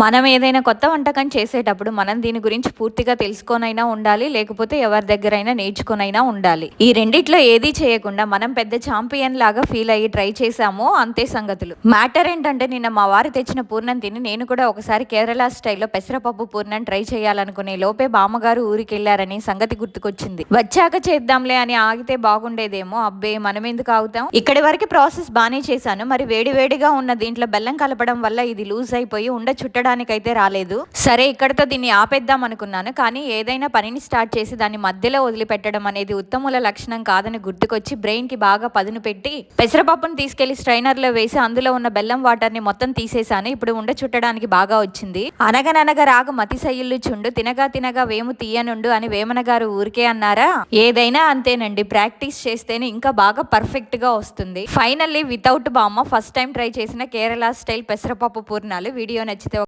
మనం ఏదైనా కొత్త వంటకం చేసేటప్పుడు మనం దీని గురించి పూర్తిగా తెలుసుకోనైనా ఉండాలి, లేకపోతే ఎవరి దగ్గరైనా నేర్చుకునైనా ఉండాలి. ఈ రెండిట్లో ఏదీ చేయకుండా మనం పెద్ద ఛాంపియన్ లాగా ఫీల్ అయ్యి ట్రై చేసాము, అంతే సంగతులు. మ్యాటర్ ఏంటంటే నిన్న మా వారు తెచ్చిన పూర్ణం తిని నేను కూడా ఒకసారి కేరళ స్టైల్లో పెసరపప్పు పూర్ణం ట్రై చేయాలనుకునే లోపే బామ్మగారు ఊరికెళ్లారని సంగతి గుర్తుకొచ్చింది. వచ్చాక చేద్దాంలే అని ఆగితే బాగుండేదేమో. అబ్బే, మనం ఎందుకు ఆగుతాం? ఇక్కడి వరకు ప్రాసెస్ బానే చేశాను, మరి వేడివేడిగా ఉన్న దీంట్లో బెల్లం కలపడం వల్ల ఇది లూజ్ అయిపోయి చుట్టడానికైతే రాలేదు. సరే, ఇక్కడతో దీన్ని ఆపేద్దాం అనుకున్నాను, కానీ ఏదైనా పనిని స్టార్ట్ చేసి దాన్ని మధ్యలో వదిలిపెట్టడం అనేది ఉత్తముల లక్షణం కాదని గుర్తుకొచ్చి బ్రెయిన్ కి బాగా పదును పెట్టి పెసరపప్పును తీసుకెళ్లి స్ట్రైనర్ లో వేసి అందులో ఉన్న బెల్లం వాటర్ ని మొత్తం తీసేశాను. ఇప్పుడు చుట్టడానికి బాగా వచ్చింది. అనగననగ రాగు మతిశయిల్లు చుండు, తినగా తినగా వేము తీయనుండు అని వేమన గారు ఊరికే అన్నారా? ఏదైనా అంతేనండి, ప్రాక్టీస్ చేస్తేనే ఇంకా బాగా పర్ఫెక్ట్ గా వస్తుంది. ఫైనల్లీ వితౌట్ బామ్మ ఫస్ట్ టైం ట్రై చేసిన కేరళ స్టైల్ పెసరపప్పు పూర్ణాలు. వీడియో నచ్చితే